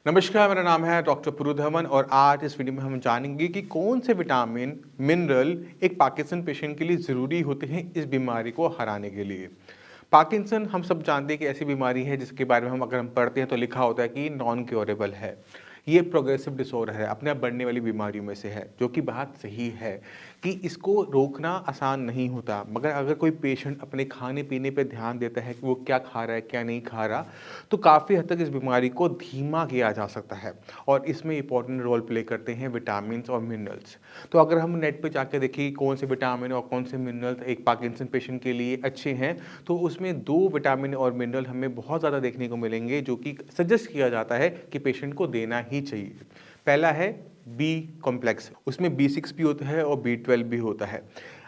नमस्कार, मेरा नाम है डॉक्टर पुरुधवन और आज इस वीडियो में हम जानेंगे कि कौन से विटामिन, मिनरल एक पार्किंसन पेशेंट के लिए ज़रूरी होते हैं इस बीमारी को हराने के लिए। पार्किंसन हम सब जानते हैं कि ऐसी बीमारी है जिसके बारे में हम अगर हम पढ़ते हैं तो लिखा होता है कि नॉन क्योरेबल है। ये प्रोग्रेसिव डिसऑर्डर है, अपने आप बढ़ने वाली बीमारियों में से है, जो कि बात सही है कि इसको रोकना आसान नहीं होता। मगर अगर कोई पेशेंट अपने खाने-पीने पे ध्यान देता है कि वो क्या खा रहा है, क्या नहीं खा रहा, तो काफ़ी हद तक इस बीमारी को धीमा किया जा सकता है और इसमें इम्पॉर्टेंट रोल प्ले करते हैं विटामिन्स और मिनरल्स। तो अगर हम नेट पे जाके देखें कौन से विटामिन और कौन से मिनरल्स एक पार्किंसन पेशेंट के लिए अच्छे हैं, तो उसमें 2 विटामिन और मिनरल हमें बहुत ज़्यादा देखने को मिलेंगे जो कि सजेस्ट किया जाता है कि पेशेंट को देना ही चाहिए। पहला है बी कॉम्प्लेक्स, उसमें B6 भी होता है और B12 भी होता है।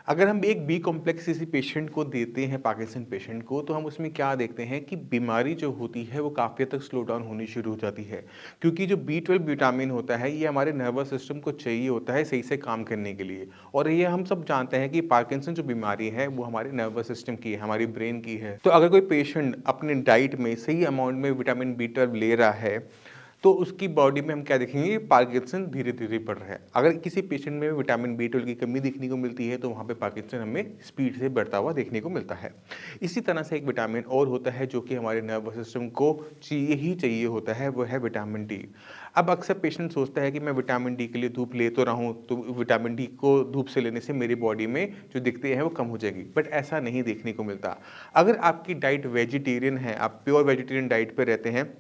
अगर हम एक बी कॉम्प्लेक्स किसी पेशेंट को देते हैं, पार्किंसन पेशेंट को, तो हम उसमें क्या देखते हैं कि बीमारी जो होती है वो काफ़ी हद तक स्लो डाउन होनी शुरू हो जाती है। क्योंकि जो B12 विटामिन होता है ये हमारे नर्वस सिस्टम को चाहिए होता है सही से काम करने के लिए, और ये हम सब जानते हैं कि पार्किंसन जो बीमारी है वो हमारे नर्वस सिस्टम की है, हमारी ब्रेन की है। तो अगर कोई पेशेंट अपने डाइट में सही अमाउंट में विटामिन B12 ले रहा है तो उसकी बॉडी में हम क्या देखेंगे, पार्किंसन धीरे-धीरे बढ़ रहा है। अगर किसी पेशेंट में विटामिन B12 की कमी देखने को मिलती है, तो वहाँ पे पार्किंसन हमें स्पीड से बढ़ता हुआ देखने को मिलता है। इसी तरह से एक विटामिन और होता है जो कि हमारे नर्वस सिस्टम को चाहिए ही चाहिए होता है, वो है विटामिन डी। अब अक्सर पेशेंट सोचता है कि मैं विटामिन डी के लिए धूप ले तो रहा हूँ, तो विटामिन डी को धूप से लेने से मेरी बॉडी में जो दिक्कतें हैं वो कम हो जाएगी, बट ऐसा नहीं देखने को मिलता। अगर आपकी डाइट वेजिटेरियन है, आप प्योर वेजिटेरियन डाइट पे रहते हैं,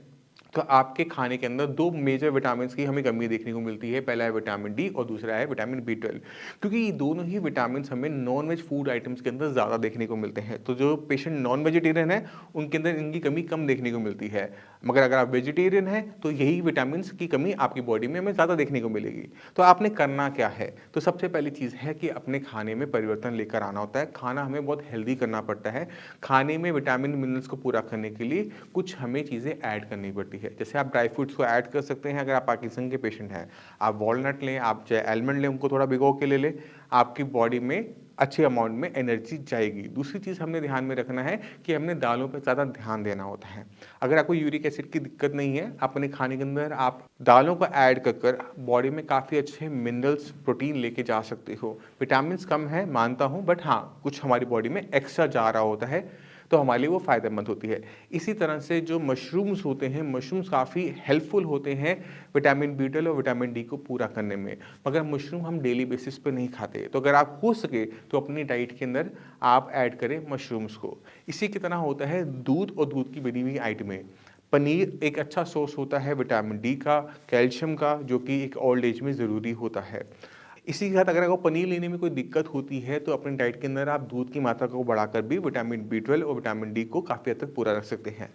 तो आपके खाने के अंदर 2 मेजर विटामिन्स की हमें कमी देखने को मिलती है। पहला है विटामिन डी और दूसरा है विटामिन B12, क्योंकि ये दोनों ही विटामिन्स हमें नॉन-वेज फूड आइटम्स के अंदर ज़्यादा देखने को मिलते हैं। तो जो पेशेंट नॉन वेजिटेरियन है, उनके अंदर इनकी कमी कम देखने को मिलती है। मगर अगर आप वेजिटेरियन हैं, तो यही विटामिन्स की कमी आपकी बॉडी में हमें ज़्यादा देखने को मिलेगी। तो आपने करना क्या है? तो सबसे पहली चीज़ है कि अपने खाने में परिवर्तन लेकर आना होता है। खाना हमें बहुत हेल्दी करना पड़ता है। खाने में विटामिन, मिनरल्स को पूरा करने के लिए कुछ हमें चीज़ें ऐड करनी पड़ती है। जैसे आप ड्राई फ्रूट्स को ऐड कर सकते हैं अगर आप पार्किंसन के पेशेंट हैं। आप वॉलनट लें, आप चाहे आलमंड लें, उनको थोड़ा भिगो के ले लें, आपकी बॉडी में अच्छे अमाउंट में एनर्जी जाएगी। दूसरी चीज़ हमने ध्यान में रखना है कि हमने दालों पे ज़्यादा ध्यान देना होता है। अगर आपको यूरिक एसिड की दिक्कत नहीं है, अपने खाने के अंदर आप दालों को ऐड कर बॉडी में काफ़ी अच्छे मिनरल्स, प्रोटीन लेके जा सकते हो। विटामिन्स कम है मानता हूँ, बट हाँ, कुछ हमारी बॉडी में एक्स्ट्रा जा रहा होता है, तो हमारे लिए वो फ़ायदेमंद होती है। इसी तरह से जो मशरूम्स होते हैं, मशरूम्स काफ़ी हेल्पफुल होते हैं विटामिन B12 और विटामिन डी को पूरा करने में। मगर मशरूम हम डेली बेसिस पे नहीं खाते, तो अगर आप हो सके तो अपनी डाइट के अंदर आप ऐड करें मशरूम्स को। इसी की तरह होता है दूध और दूध की बनी हुई आइटमें। पनीर एक अच्छा सोर्स होता है विटामिन डी का, कैल्शियम का, जो कि एक ओल्ड एज में ज़रूरी होता है। इसी के साथ अगर आपको पनीर लेने में कोई दिक्कत होती है, तो अपनी डाइट के अंदर आप दूध की मात्रा को बढ़ाकर भी विटामिन B12 और विटामिन डी को काफ़ी हद तक पूरा रख सकते हैं।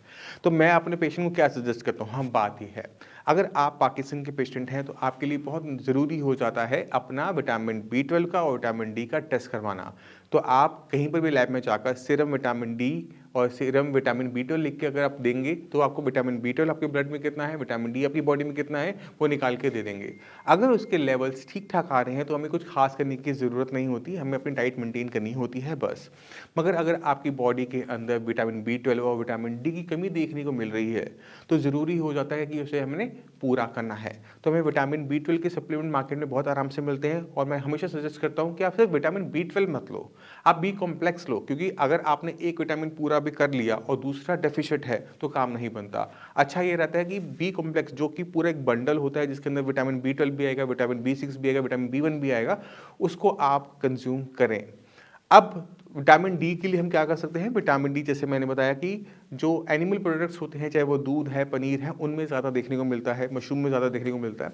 तो मैं अपने पेशेंट को क्या सजेस्ट करता हूँ, हाँ, बात ही है। अगर आप पार्किंसन के पेशेंट हैं, तो आपके लिए बहुत ज़रूरी हो जाता है अपना विटामिन B12 का और विटामिन डी का टेस्ट करवाना। तो आप कहीं पर भी लैब में जाकर सीरम विटामिन डी और सीरम विटामिन B12 लिख के अगर आप देंगे, तो आपको विटामिन B12 आपके ब्लड में कितना है, विटामिन डी आपकी बॉडी में कितना है, वो निकाल के दे देंगे। अगर उसके लेवल्स ठीक-ठाक आ रहे हैं, तो हमें कुछ खास करने की ज़रूरत नहीं होती, हमें अपनी डाइट मेंटेन करनी होती है बस। मगर अगर आपकी बॉडी के अंदर विटामिन B12 और विटामिन डी की कमी देखने को मिल रही है, तो ज़रूरी हो जाता है कि उसे हमने पूरा करना है। तो हमें विटामिन B12 के सप्लीमेंट मार्केट में बहुत आराम से मिलते हैं, और मैं हमेशा सजेस्ट करता हूँ कि आप सिर्फ विटामिन B12 मत लो, आप बी कॉम्प्लेक्स लो, क्योंकि अगर आपने एक विटामिन पूरा भी कर लिया और दूसरा डेफिशिएंट है, तो काम नहीं बनता। अच्छा ये रहता है कि बी कॉम्प्लेक्स, जो कि पूरा एक बंडल होता है जिसके अंदर विटामिन B12 भी आएगा, विटामिन B6 भी आएगा, विटामिन B1 भी आएगा, उसको आप कंज्यूम करें। अब विटामिन डी के लिए हम क्या कर सकते हैं? विटामिन डी, जैसे मैंने बताया कि जो एनिमल प्रोडक्ट्स होते हैं, चाहे वो दूध है, पनीर है, उनमें ज़्यादा देखने को मिलता है, मशरूम में ज़्यादा देखने को मिलता है।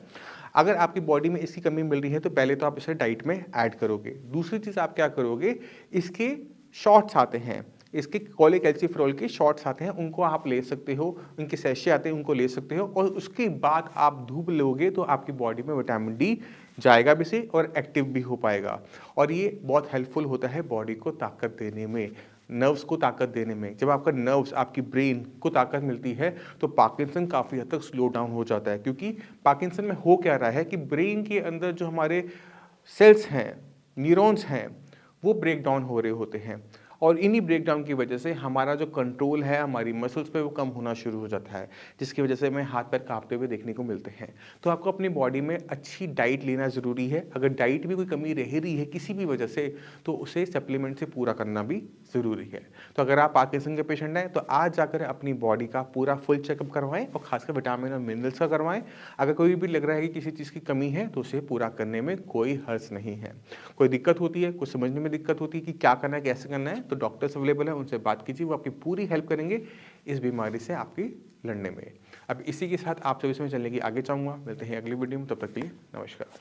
अगर आपकी बॉडी में इसकी कमी मिल रही है, तो पहले तो आप इसे डाइट में ऐड करोगे। दूसरी चीज़ आप क्या करोगे, इसके शॉट्स आते हैं, इसके कोलेकैल्सिफेरॉल के शॉट्स आते हैं, उनको आप ले सकते हो, उनके सैशे आते हैं, उनको ले सकते हो, और उसके बाद आप धूप लोगे तो आपकी बॉडी में विटामिन डी जाएगा भी सही और एक्टिव भी हो पाएगा। और ये बहुत हेल्पफुल होता है बॉडी को ताकत देने में, नर्व्स को ताकत देने में। जब आपका नर्व्स, आपकी ब्रेन को ताकत मिलती है, तो पार्किंसन काफ़ी हद तक स्लो डाउन हो जाता है। क्योंकि पार्किंसन में हो क्या रहा है कि ब्रेन के अंदर जो हमारे सेल्स हैं, न्यूरॉन्स हैं, वो ब्रेक डाउन हो रहे होते हैं, और इन्हीं ब्रेकडाउन की वजह से हमारा जो कंट्रोल है हमारी मसल्स पे वो कम होना शुरू हो जाता है, जिसकी वजह से हमें हाथ पैर कांपते हुए देखने को मिलते हैं। तो आपको अपनी बॉडी में अच्छी डाइट लेना ज़रूरी है। अगर डाइट में कोई कमी रह रही है किसी भी वजह से, तो उसे सप्लीमेंट से पूरा करना भी ज़रूरी है। तो अगर आप पार्किंसन के पेशेंट हैं तो आज जाकर अपनी बॉडी का पूरा फुल चेकअप करवाएं और खासकर विटामिन और मिनरल्स का करवाएं। अगर कोई भी लग रहा है कि किसी चीज़ की कमी है तो उसे पूरा करने में कोई हर्ज नहीं है। कोई दिक्कत होती है, कुछ समझने में दिक्कत होती है कि क्या करना है, कैसे करना है, तो डॉक्टर्स अवेलेबल है, उनसे बात कीजिए, वो आपकी पूरी हेल्प करेंगे इस बीमारी से आपकी लड़ने में। अब इसी के साथ आप सभी से मैं चलने की आगे चाहूँगा। मिलते हैं अगली वीडियो में, तब तक के लिए नमस्कार।